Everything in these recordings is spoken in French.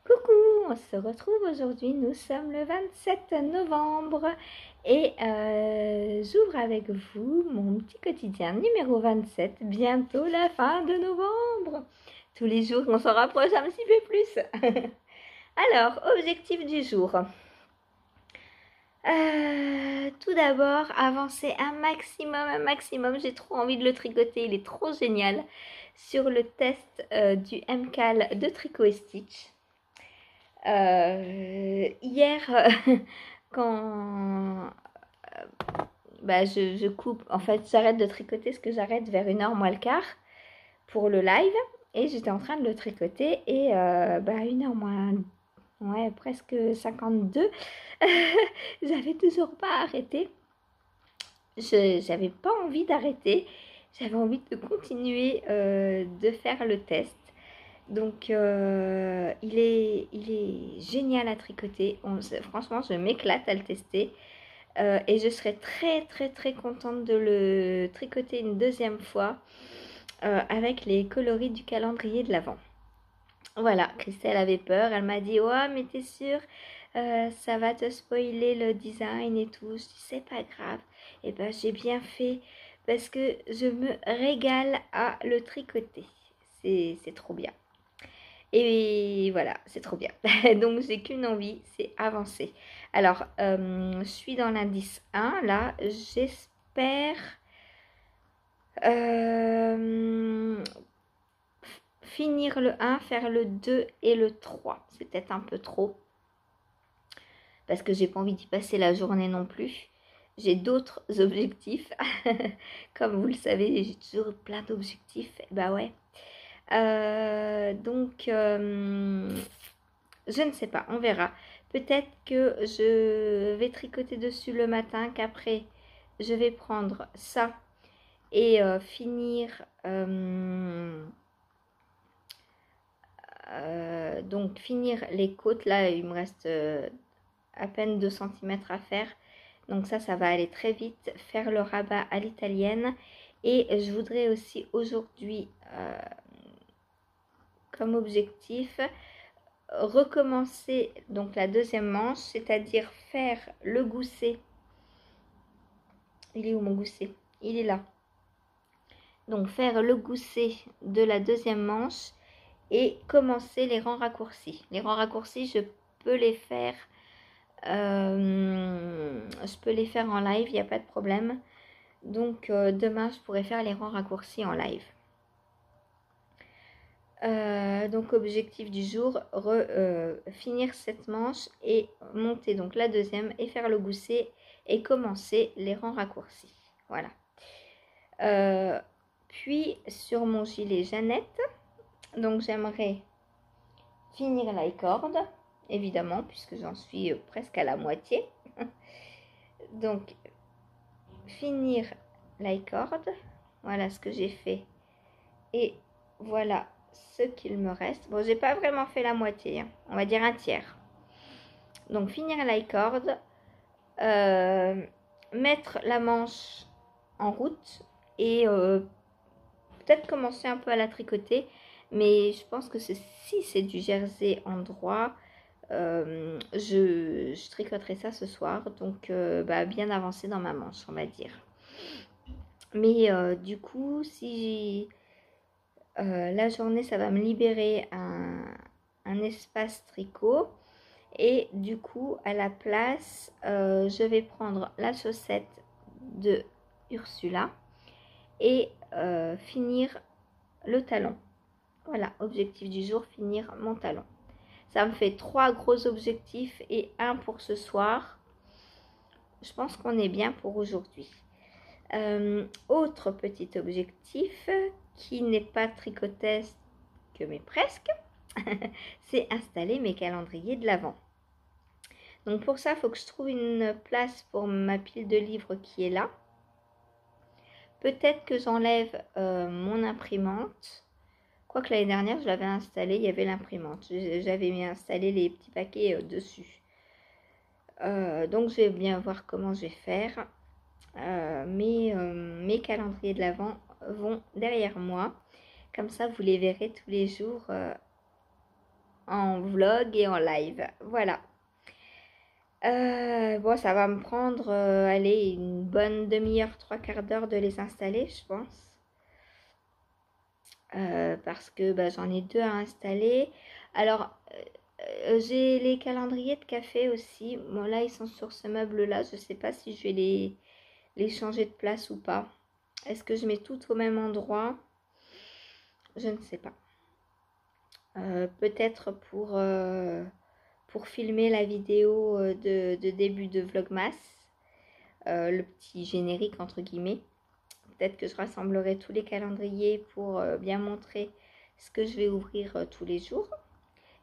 Coucou, on se retrouve aujourd'hui, nous sommes le 27 novembre et j'ouvre avec vous mon petit quotidien numéro 27, bientôt la fin de novembre. Tous les jours, on s'en rapproche un petit peu plus. Alors, objectif du jour. Tout d'abord, avancer un maximum. J'ai trop envie de le tricoter, il est trop génial. Sur le test du MCAL de Tricot et Stitch. Hier, quand je coupe, en fait, j'arrête de tricoter ce que j'arrête vers 1h moins le quart pour le live. Et j'étais en train de le tricoter et 1h moins, ouais, presque 52, j'avais toujours pas arrêté. J'avais pas envie d'arrêter, j'avais envie de continuer de faire le test. Donc il est génial à tricoter. Franchement, je m'éclate à le tester. Et je serais très contente de le tricoter une deuxième fois avec les coloris du calendrier de l'Avent. Voilà, Christelle avait peur. Elle m'a dit « Oh, mais t'es sûre ça va te spoiler le design et tout ?» Je dis « C'est pas grave. » Et ben j'ai bien fait parce que je me régale à le tricoter. C'est trop bien. Et voilà, c'est trop bien. Donc, j'ai qu'une envie, c'est avancer. Alors, je suis dans l'indice 1. Là, j'espère finir le 1, faire le 2 et le 3. C'est peut-être un peu trop. Parce que j'ai pas envie d'y passer la journée non plus. J'ai d'autres objectifs. Comme vous le savez, j'ai toujours plein d'objectifs. Bah ouais. Donc, je ne sais pas, on verra. Peut-être que je vais tricoter dessus le matin, qu'après, je vais prendre ça et finir... donc, finir les côtes. Là, il me reste à peine 2 cm à faire. Donc ça va aller très vite. Faire le rabat à l'italienne. Et je voudrais aussi aujourd'hui... comme objectif recommencer donc la deuxième manche, c'est-à-dire faire le gousset. Il est où mon gousset? Il est là. Donc faire le gousset de la deuxième manche et commencer les rangs raccourcis. Les rangs raccourcis, je peux les faire en live, il n'y a pas de problème. Donc demain, je pourrais faire les rangs raccourcis en live. Donc objectif du jour, finir cette manche et monter donc la deuxième et faire le gousset et commencer les rangs raccourcis. Voilà. Puis sur mon gilet Jeannette, donc j'aimerais finir la corde, évidemment, puisque j'en suis presque à la moitié. Donc finir la corde, voilà ce que j'ai fait. Et voilà ce qu'il me reste. Bon, j'ai pas vraiment fait la moitié, hein. On va dire un tiers. Donc finir la corde, mettre la manche en route et peut-être commencer un peu à la tricoter, mais je pense que si c'est du jersey en droit, je tricoterai ça ce soir, donc bien avancé dans ma manche, on va dire. Mais du coup, si la journée, ça va me libérer un espace tricot. Et du coup, à la place, je vais prendre la chaussette de Ursula et finir le talon. Voilà, objectif du jour, finir mon talon. Ça me fait 3 gros objectifs et 1 pour ce soir. Je pense qu'on est bien pour aujourd'hui. Autre petit objectif qui n'est pas tricotesque mais presque, c'est installer mes calendriers de l'Avent. Donc pour ça, il faut que je trouve une place pour ma pile de livres qui est là. Peut-être que j'enlève mon imprimante. Quoique l'année dernière, je l'avais installée, il y avait l'imprimante. J'avais mis installé les petits paquets dessus. Donc je vais bien voir comment je vais faire. Mes calendriers de l'Avent vont derrière moi. Comme ça, vous les verrez tous les jours en vlog et en live. Voilà. Bon, ça va me prendre, allez, une bonne demi-heure, trois quarts d'heure de les installer, je pense. Parce que bah, j'en ai deux à installer. Alors, j'ai les calendriers de café aussi. Bon, là, ils sont sur ce meuble-là. Je ne sais pas si je vais les changer de place ou pas. Est-ce que je mets tout au même endroit? Je ne sais pas. Peut-être pour filmer la vidéo de début de Vlogmas. Le petit générique entre guillemets. Peut-être que je rassemblerai tous les calendriers pour bien montrer ce que je vais ouvrir tous les jours.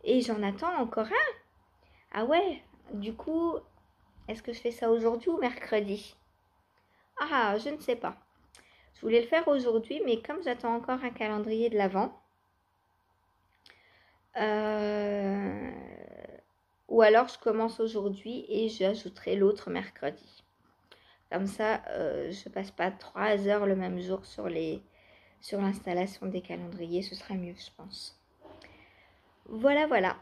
Et j'en attends encore un. Ah ouais, du coup, est-ce que je fais ça aujourd'hui ou mercredi? Ah, je ne sais pas. Je voulais le faire aujourd'hui, mais comme j'attends encore un calendrier de l'Avent, ou alors je commence aujourd'hui et j'ajouterai l'autre mercredi. Comme ça, je passe pas 3 heures le même jour sur l'installation des calendriers. Ce sera mieux, je pense. Voilà, voilà.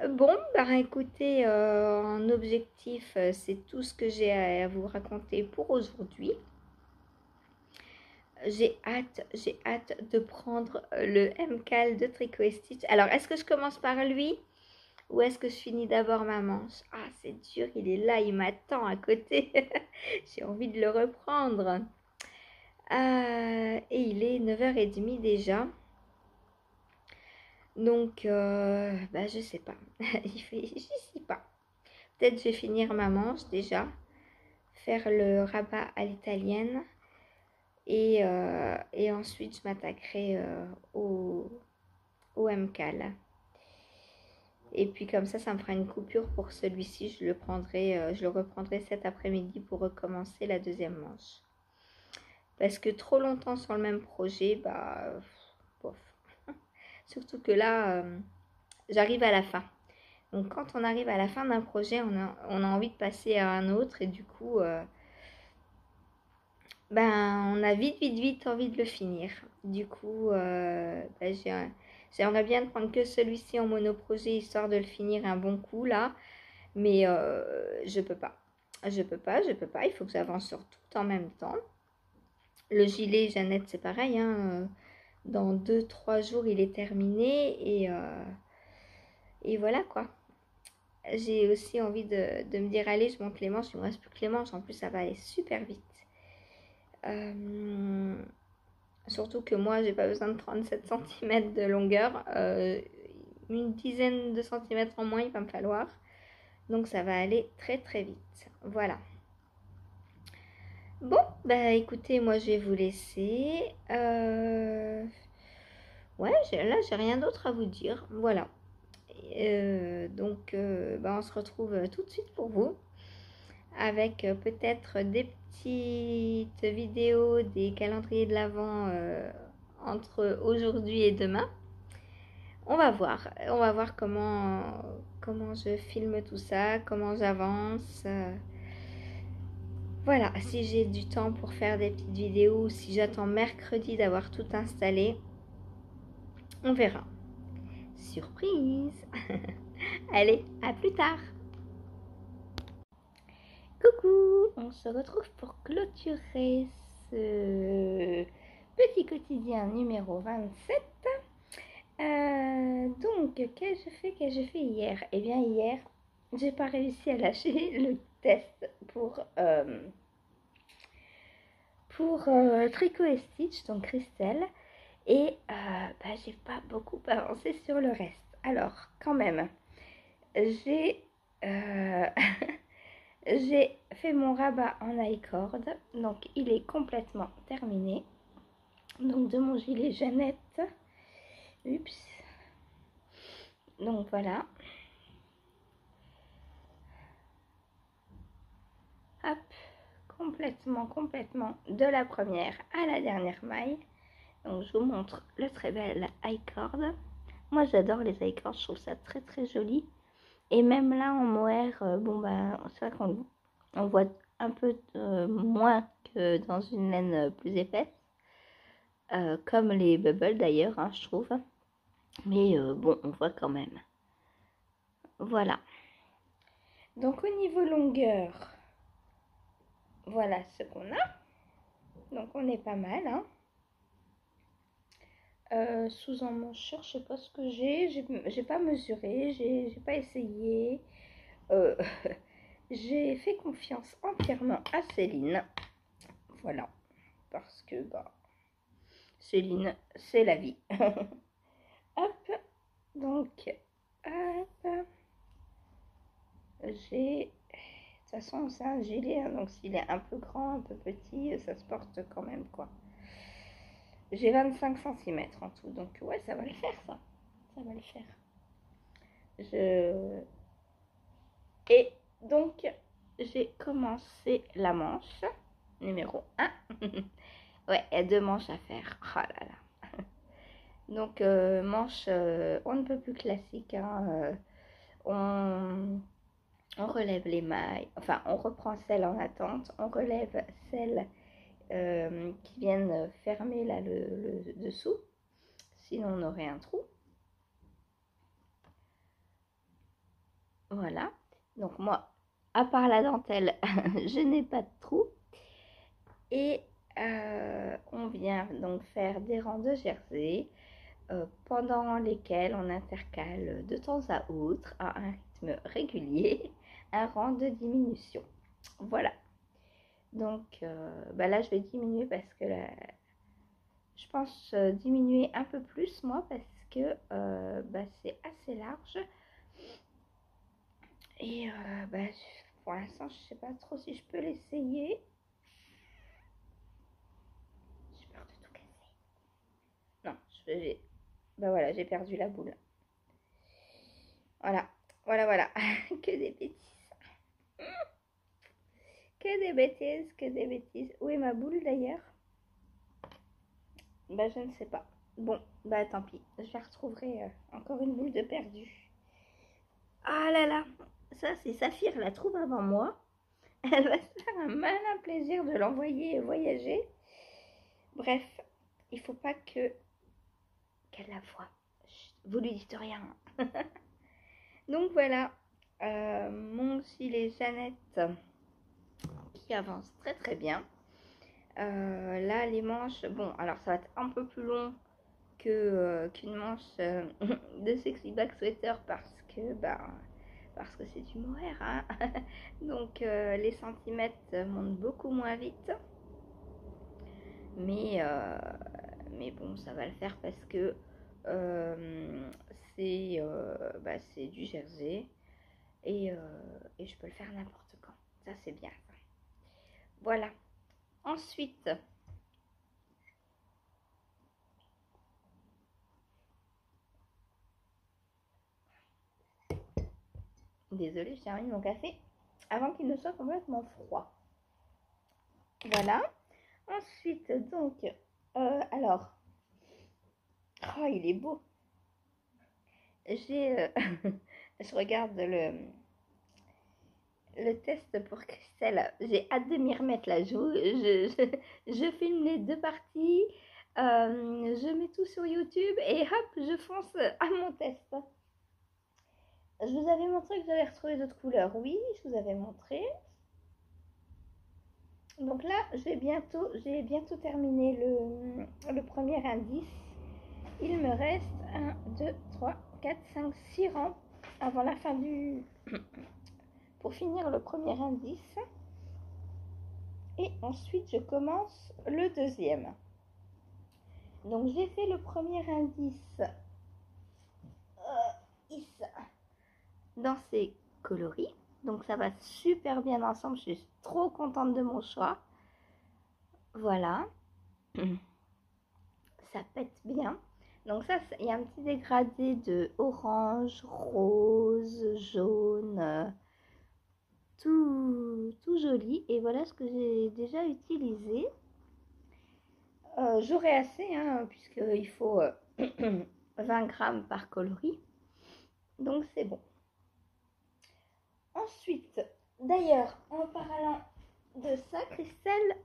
Bon, bah écoutez, en objectif, c'est tout ce que j'ai à vous raconter pour aujourd'hui. J'ai hâte de prendre le MCAL de Tricot et Stitch. Alors, est-ce que je commence par lui ou est-ce que je finis d'abord ma manche? Ah, c'est dur, il est là, il m'attend à côté. J'ai envie de le reprendre. Et il est 9h30 déjà. Donc, bah, je sais pas. Je sais pas. Peut-être je vais finir ma manche déjà. Faire le rabat à l'italienne. Et ensuite, je m'attaquerai au MCAL. Et puis comme ça me fera une coupure pour celui-ci. Je le reprendrai cet après-midi pour recommencer la deuxième manche. Parce que trop longtemps sur le même projet, bah, bof. Surtout que là, j'arrive à la fin. Donc quand on arrive à la fin d'un projet, on a envie de passer à un autre. Et du coup, ben, on a vite envie de le finir. Du coup, ben, j'aimerais bien prendre que celui-ci en monoprojet, histoire de le finir un bon coup là. Mais je peux pas. Je peux pas. Il faut que j'avance sur tout en même temps. Le gilet, Jeannette, c'est pareil. Hein, dans 2-3 jours, il est terminé. Et voilà quoi. J'ai aussi envie de me dire, allez, je monte les manches. Il me reste plus que les manches. En plus, ça va aller super vite. Surtout que moi, j'ai pas besoin de 37 cm de longueur. Une dizaine de centimètres en moins, il va me falloir. Donc, ça va aller très vite. Voilà. Bon, bah écoutez, moi je vais vous laisser. Ouais, là j'ai rien d'autre à vous dire. Voilà. Donc, bah, on se retrouve tout de suite pour vous. Avec peut-être des petites vidéos, des calendriers de l'Avent entre aujourd'hui et demain. On va voir comment je filme tout ça, comment j'avance. Voilà, si j'ai du temps pour faire des petites vidéos, si j'attends mercredi d'avoir tout installé, on verra. Surprise. Allez, à plus tard. Coucou, on se retrouve pour clôturer ce petit quotidien numéro 27. Donc, qu'ai-je fait hier? Eh bien, hier, j'ai pas réussi à lâcher le test pour Tricot et Stitch, donc Christelle. Et bah, j'ai pas beaucoup avancé sur le reste. Alors, quand même, j'ai j'ai fait mon rabat en I-cord, donc il est complètement terminé. Donc de mon gilet Jeannette, oups, donc voilà. Hop, complètement de la première à la dernière maille. Donc je vous montre le très bel I-cord. Moi j'adore les I-cords, je trouve ça très joli. Et même là en mohair, bon ben c'est vrai qu'on voit un peu moins que dans une laine plus épaisse. Comme les bubbles d'ailleurs, hein, je trouve. Mais bon, on voit quand même. Voilà. Donc au niveau longueur, voilà ce qu'on a. Donc on est pas mal, hein. Sous emmanchure, je sais pas ce que j'ai pas mesuré, j'ai pas essayé. Euh, j'ai fait confiance entièrement à Céline. Voilà. Parce que bah Céline, c'est la vie. Hop. Donc hop. J'ai. De toute façon, c'est un gilet, hein, donc s'il est un peu grand, un peu petit, ça se porte quand même, quoi. J'ai 25 cm en tout, donc ouais, ça va le faire, ça. Ça va le faire. Et donc, j'ai commencé la manche numéro 1. Ouais, il y a 2 manches à faire. Oh là là. Donc, manche, on ne peut plus classique, hein. On relève les mailles, enfin, on reprend celle en attente, on relève celle qui viennent fermer là le dessous, sinon on aurait un trou. Voilà, donc moi, à part la dentelle, je n'ai pas de trou. Et on vient donc faire des rangs de jersey pendant lesquels on intercale de temps à autre, à un rythme régulier, un rang de diminution. Voilà. Donc bah là, je vais diminuer parce que là, je pense diminuer un peu plus, moi, parce que bah, c'est assez large. Et bah, pour l'instant, je sais pas trop si je peux l'essayer. J'ai peur de tout casser. Non, bah voilà, j'ai perdu la boule. Voilà, voilà. Que des bêtises. Que des bêtises, que des bêtises. Où est ma boule d'ailleurs? Bah je ne sais pas. Bon, bah tant pis. Je la retrouverai encore une boule de perdu. Ah là là, ça c'est Saphir la trouve avant moi. Elle va se faire un malin plaisir de l'envoyer voyager. Bref, il faut pas qu'elle la voie. Vous lui dites rien. Donc voilà, mon gilet Jeannette qui avance très très bien. Là les manches, bon alors ça va être un peu plus long qu'une manche de Sexy Back Sweater parce que c'est du mohair, hein. Donc les centimètres montent beaucoup moins vite, mais bon ça va le faire parce que c'est du jersey et je peux le faire n'importe quand, ça c'est bien ça. Voilà, ensuite désolée, j'ai terminé mon café avant qu'il ne soit complètement froid. Voilà. Ensuite, donc, alors, oh, il est beau. Je regarde le test pour Christelle. J'ai hâte de m'y remettre là. Je filme les 2 parties. Je mets tout sur YouTube et hop, je fonce à mon test. Je vous avais montré que j'avais retrouvé d'autres couleurs. Oui, je vous avais montré. Donc là, j'ai bientôt terminé le premier indice. Il me reste 1, 2, 3, 4, 5, 6 rangs avant la fin du... pour finir le premier indice. Et ensuite, je commence le deuxième. Donc, j'ai fait le premier indice dans ces coloris. Donc, ça va super bien ensemble. Je suis trop contente de mon choix. Voilà. Ça pète bien. Donc ça, il y a un petit dégradé de orange, rose, jaune, tout joli. Et voilà ce que j'ai déjà utilisé. J'aurai assez, hein, puisqu'il faut 20 grammes par coloris. Donc c'est bon. Ensuite, d'ailleurs, en parlant de ça, Christelle,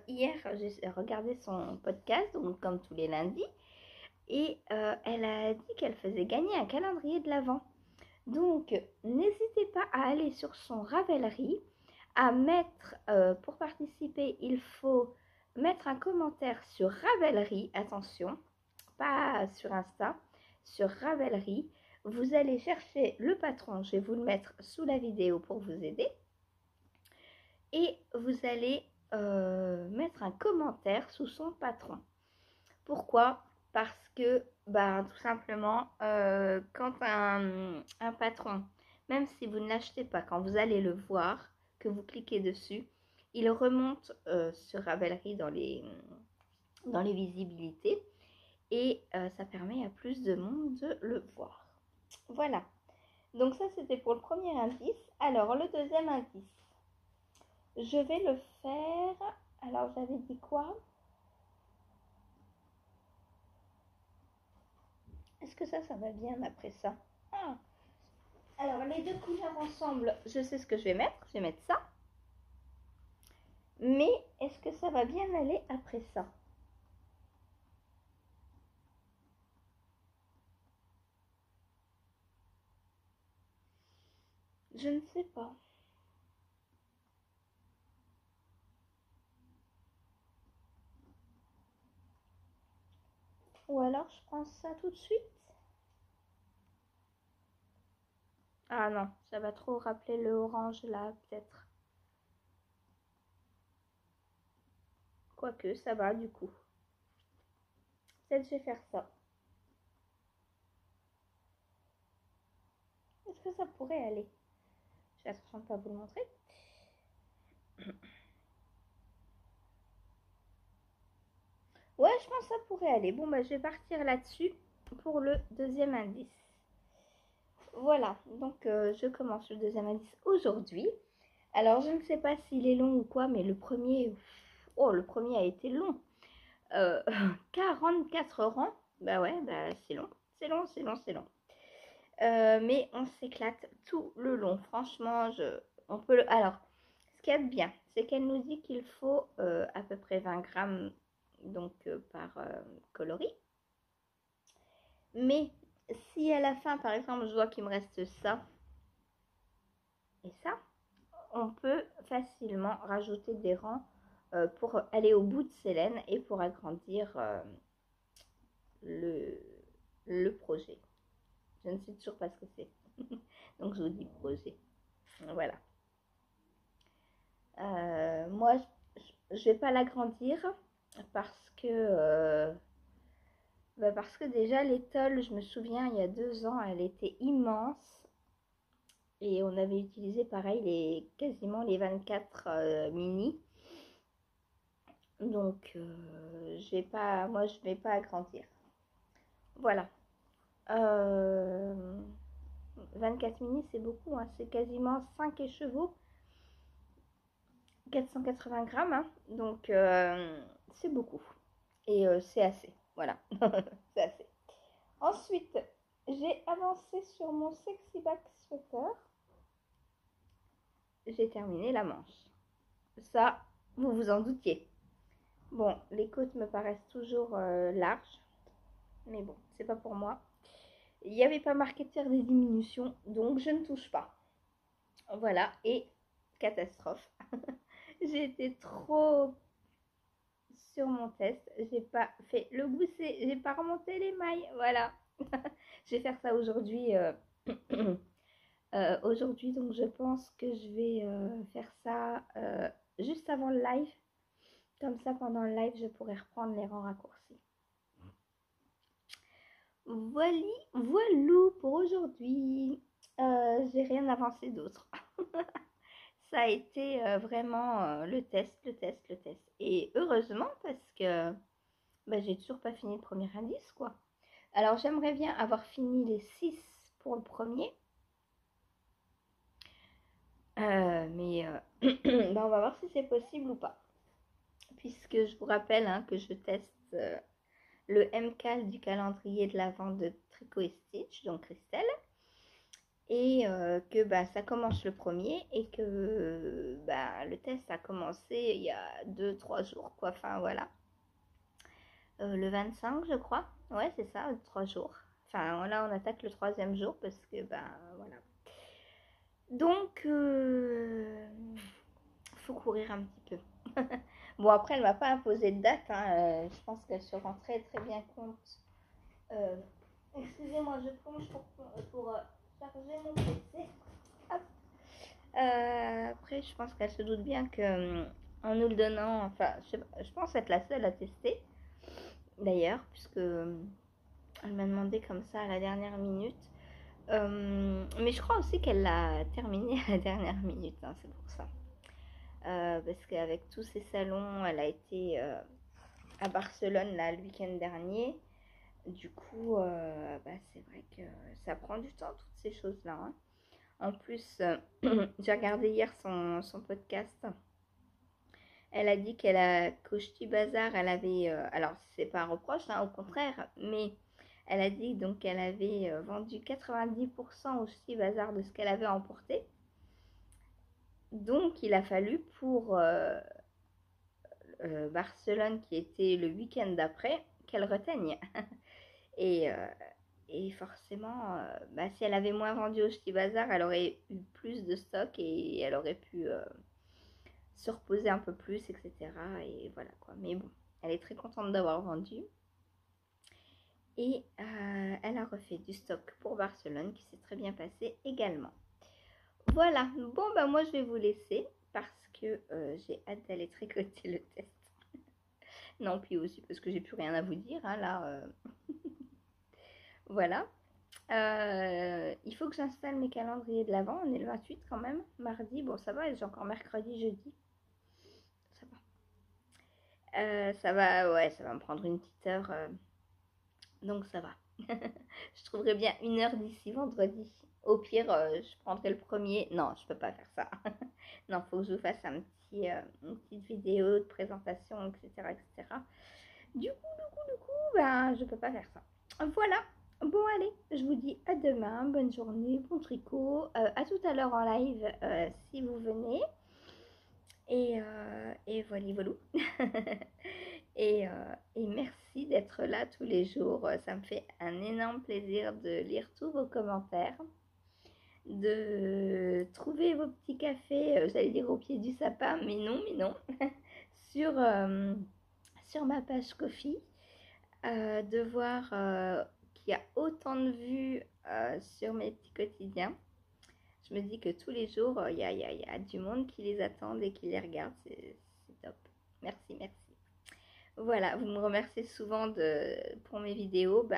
hier, j'ai regardé son podcast, donc comme tous les lundis. Et elle a dit qu'elle faisait gagner un calendrier de l'Avent. Donc, n'hésitez pas à aller sur son Ravelry, à mettre, pour participer, il faut mettre un commentaire sur Ravelry, attention, pas sur Insta, sur Ravelry. Vous allez chercher le patron, je vais vous le mettre sous la vidéo pour vous aider. Et vous allez mettre un commentaire sous son patron. Pourquoi? Parce que, tout simplement, quand un patron, même si vous ne l'achetez pas, quand vous allez le voir, que vous cliquez dessus, il remonte sur Ravelry dans les visibilités et ça permet à plus de monde de le voir. Voilà. Donc ça, c'était pour le premier indice. Alors, le deuxième indice, je vais le faire. Alors, j'avais dit quoi? Est-ce que ça va bien après ça? Ah. Alors, les deux couleurs ensemble, je sais ce que je vais mettre. Je vais mettre ça. Mais est-ce que ça va bien aller après ça? Je ne sais pas. Ou alors, je prends ça tout de suite. Ah non, ça va trop rappeler le orange là, peut-être. Quoique, ça va du coup. Peut-être je vais faire ça. Est-ce que ça pourrait aller? Je vais attention de ne pas vous le montrer. Ouais, je pense que ça pourrait aller. Bon, je vais partir là-dessus pour le deuxième indice. Voilà, donc je commence le deuxième indice aujourd'hui. Alors, je ne sais pas s'il est long ou quoi, mais le premier a été long. 44 rangs, bah ouais, c'est long, c'est long, c'est long, c'est long. Mais on s'éclate tout le long. Franchement, on peut alors, ce qu'il y a de bien, c'est qu'elle nous dit qu'il faut à peu près 20 grammes donc, par coloris. Mais si à la fin, par exemple, je vois qu'il me reste ça et ça, on peut facilement rajouter des rangs pour aller au bout de ces laines et pour agrandir le projet. Je ne sais toujours pas ce que c'est. Donc je vous dis projet. Voilà. Moi, je ne vais pas l'agrandir parce que, parce que déjà l'étole, je me souviens, il y a 2 ans, elle était immense. Et on avait utilisé pareil quasiment les 24 mini. Donc, moi, je vais pas agrandir. Voilà. 24 mini, c'est beaucoup. Hein. C'est quasiment 5 écheveaux. 480 grammes. Hein. Donc, c'est beaucoup. Et c'est assez. Voilà. C'est assez. Ensuite, j'ai avancé sur mon sexy back sweater. J'ai terminé la manche. Ça, vous vous en doutiez. Bon, les côtes me paraissent toujours larges. Mais bon, c'est pas pour moi. Il n'y avait pas marqué de faire des diminutions, donc je ne touche pas. Voilà, et catastrophe. J'ai été trop sur mon test. J'ai pas fait le gousset, j'ai pas remonté les mailles. Voilà. Je vais faire ça aujourd'hui. Aujourd'hui, donc je pense que je vais faire ça juste avant le live. Comme ça, pendant le live, je pourrai reprendre les rangs raccourcis. Voilou pour aujourd'hui. J'ai rien avancé d'autre. Ça a été vraiment le test. Et heureusement parce que j'ai toujours pas fini le premier indice, quoi. Alors j'aimerais bien avoir fini les 6 pour le premier. Mais on va voir si c'est possible ou pas. Puisque je vous rappelle que je teste le MCAL du calendrier de l'Avent de Tricot et Stitch, donc Christelle. Et que ça commence le premier et que le test a commencé il y a 2-3 jours, quoi. Enfin, voilà. Le 25, je crois. Ouais, c'est ça, 3 jours. Enfin, là, on attaque le 3e jour parce que, voilà. Donc, faut courir un petit peu. Bon, après, elle ne m'a pas imposé de date. Hein. Je pense qu'elle se rend très très bien compte. Euh, Excusez-moi, je plonge pour charger mon PC. Hop. Après, je pense qu'elle se doute bien que en nous le donnant, enfin, je pense être la seule à tester. D'ailleurs, puisque elle m'a demandé comme ça à la dernière minute. Mais je crois aussi qu'elle l'a terminé à la dernière minute, hein, c'est pour ça. Parce qu'avec tous ces salons, elle a été à Barcelone là, le week-end dernier. Du coup, c'est vrai que ça prend du temps, toutes ces choses-là. Hein. En plus, j'ai regardé hier son podcast. Elle a dit qu'au Ch'ti Bazar, elle avait. Alors, c'est pas un reproche, hein, au contraire, mais elle a dit donc qu'elle avait vendu 90% au Ch'ti Bazar de ce qu'elle avait emporté. Donc, il a fallu pour Barcelone, qui était le week-end d'après, qu'elle reteigne. Et, et forcément, si elle avait moins vendu au Ch'ti Bazar, elle aurait eu plus de stock et elle aurait pu se reposer un peu plus, etc. Et voilà quoi. Mais bon, elle est très contente d'avoir vendu. Et elle a refait du stock pour Barcelone qui s'est très bien passé également. Voilà, bon moi je vais vous laisser parce que j'ai hâte d'aller tricoter le test. Non, puis aussi parce que j'ai plus rien à vous dire, hein, là. Voilà. Il faut que j'installe mes calendriers de l'avant. On est le 28 quand même, mardi. Bon, ça va, j'ai encore mercredi, jeudi. Ça va. Ça va, ouais, ça va me prendre une petite heure. Donc ça va. Je trouverai bien une heure d'ici vendredi. Au pire, je prendrai le premier. Non, je peux pas faire ça. Non, faut que je vous fasse une petite vidéo de présentation, etc., etc. Du coup, ben, je peux pas faire ça. Voilà. Bon, allez, je vous dis à demain. Bonne journée, bon tricot. À tout à l'heure en live si vous venez. Et voilà, voilà. Et merci d'être là tous les jours. Ça me fait un énorme plaisir de lire tous vos commentaires, de trouver vos petits cafés, j'allais dire au pied du sapin, mais non, sur ma page Ko-fi, de voir qu'il y a autant de vues sur mes petits quotidiens. Je me dis que tous les jours, il y a du monde qui les attend et qui les regarde. C'est top. Merci. Voilà, vous me remerciez souvent pour mes vidéos.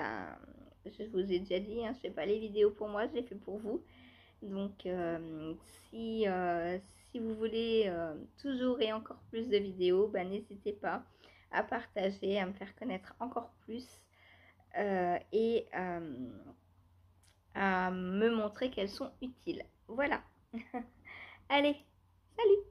Je vous ai déjà dit, hein, je ne fais pas les vidéos pour moi, je les fais pour vous. Donc, si vous voulez toujours et encore plus de vidéos, n'hésitez pas à partager, à me faire connaître encore plus et à me montrer qu'elles sont utiles. Voilà. Allez, salut!